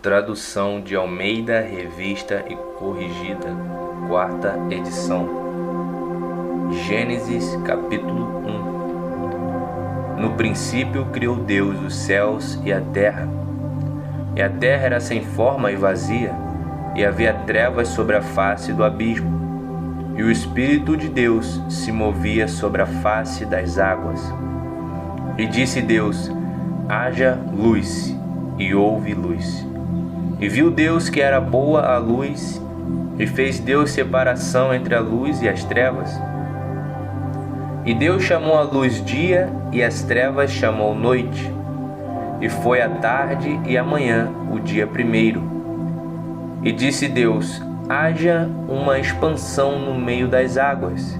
Tradução de Almeida, revista e corrigida, 4ª edição. Gênesis, capítulo 1. No princípio criou Deus os céus e a terra. E a terra era sem forma e vazia, e havia trevas sobre a face do abismo. E o Espírito de Deus se movia sobre a face das águas. E disse Deus: haja luz, e houve luz. E viu Deus que era boa a luz, e fez Deus separação entre a luz e as trevas. E Deus chamou a luz dia, e as trevas chamou noite. E foi a tarde e a manhã, o dia primeiro. E disse Deus: haja uma expansão no meio das águas,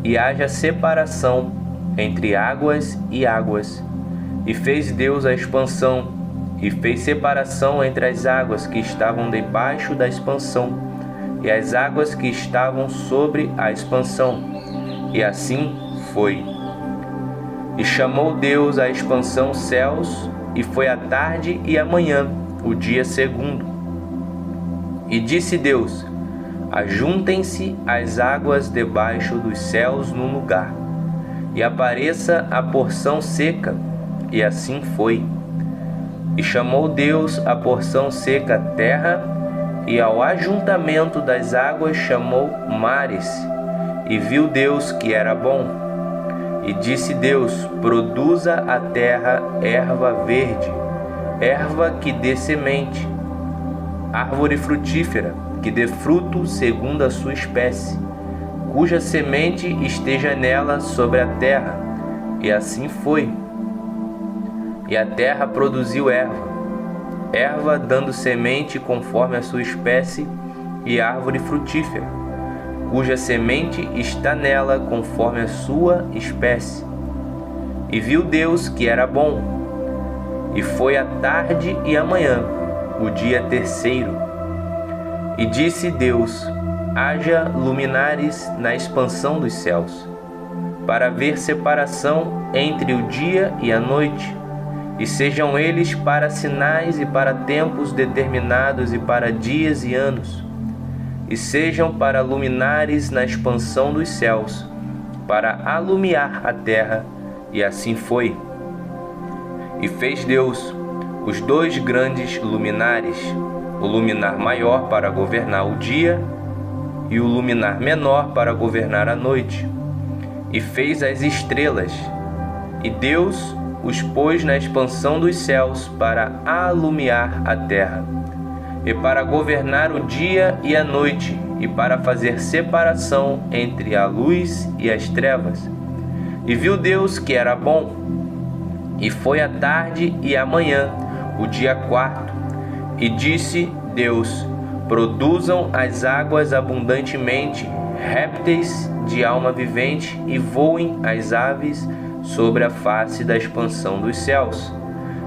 e haja separação entre águas e águas. E fez Deus a expansão, e fez separação entre as águas que estavam debaixo da expansão e as águas que estavam sobre a expansão. E assim foi. E chamou Deus a expansão céus, e foi a tarde e a manhã, o dia segundo. E disse Deus: ajuntem-se as águas debaixo dos céus num lugar, e apareça a porção seca. E assim foi. E chamou Deus a porção seca terra, e ao ajuntamento das águas chamou mares. E viu Deus que era bom. E disse Deus: produza a terra erva verde, erva que dê semente, árvore frutífera, que dê fruto segundo a sua espécie, cuja semente esteja nela sobre a terra. E assim foi. E a terra produziu erva dando semente conforme a sua espécie, e árvore frutífera, cuja semente está nela conforme a sua espécie. E viu Deus que era bom. E foi a tarde e a manhã, o dia terceiro. E disse Deus: haja luminares na expansão dos céus, para haver separação entre o dia e a noite, e sejam eles para sinais e para tempos determinados e para dias e anos, e sejam para luminares na expansão dos céus, para alumiar a terra. E assim foi. E fez Deus os 2 grandes luminares, o luminar maior para governar o dia, e o luminar menor para governar a noite. E fez as estrelas. E Deus os pôs na expansão dos céus para alumiar a terra, e para governar o dia e a noite, e para fazer separação entre a luz e as trevas. E viu Deus que era bom. E foi a tarde e a manhã, o dia 4. E disse Deus: produzam as águas abundantemente répteis de alma vivente, e voem as aves sobre a face da expansão dos céus.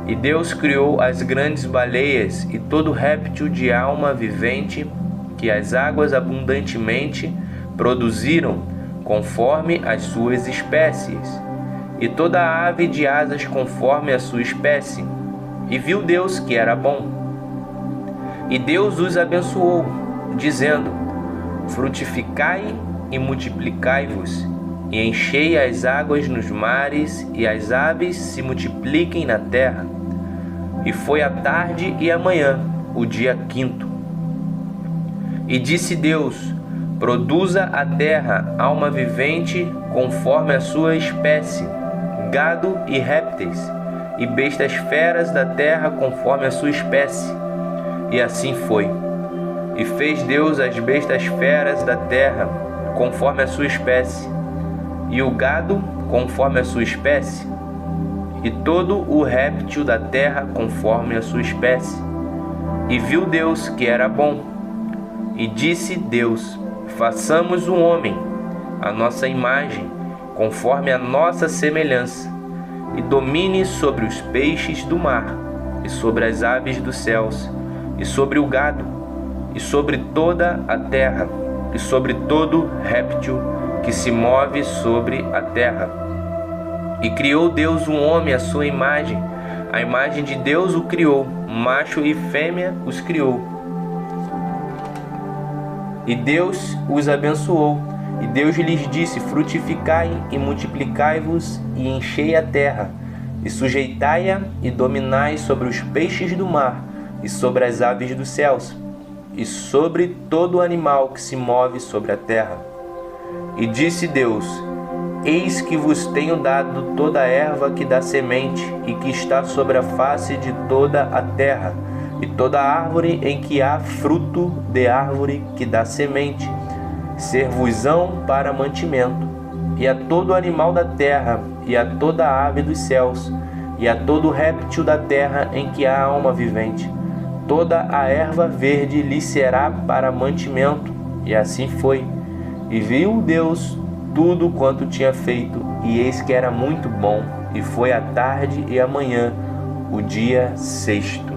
E Deus criou as grandes baleias e todo réptil de alma vivente que as águas abundantemente produziram, conforme as suas espécies, e toda ave de asas conforme a sua espécie. E viu Deus que era bom. E Deus os abençoou, dizendo: frutificai e multiplicai-vos, e enchei as águas nos mares, e as aves se multipliquem na terra. E foi a tarde e a manhã, o dia 5. E disse Deus: produza a terra alma vivente conforme a sua espécie, gado e répteis, e bestas feras da terra conforme a sua espécie. E assim foi. E fez Deus as bestas feras da terra conforme a sua espécie, e o gado conforme a sua espécie, e todo o réptil da terra conforme a sua espécie. E viu Deus que era bom. E disse Deus: façamos o homem à nossa imagem, conforme a nossa semelhança, e domine sobre os peixes do mar, e sobre as aves dos céus, e sobre o gado, e sobre toda a terra, e sobre todo réptil que se move sobre a terra. E criou Deus um homem à sua imagem, A imagem de Deus o criou, macho e fêmea os criou. E Deus os abençoou. E Deus lhes disse: frutificai e multiplicai-vos e enchei a terra, e sujeitai-a e dominai sobre os peixes do mar, e sobre as aves dos céus, e sobre todo animal que se move sobre a terra. E disse Deus: eis que vos tenho dado toda a erva que dá semente e que está sobre a face de toda a terra, e toda árvore em que há fruto de árvore que dá semente, ser-vos-ão para mantimento, e a todo animal da terra, e a toda ave dos céus, e a todo réptil da terra em que há alma vivente. Toda a erva verde lhe será para mantimento. E assim foi. E viu Deus tudo quanto tinha feito, e eis que era muito bom. E foi a tarde e a manhã, o dia sexto.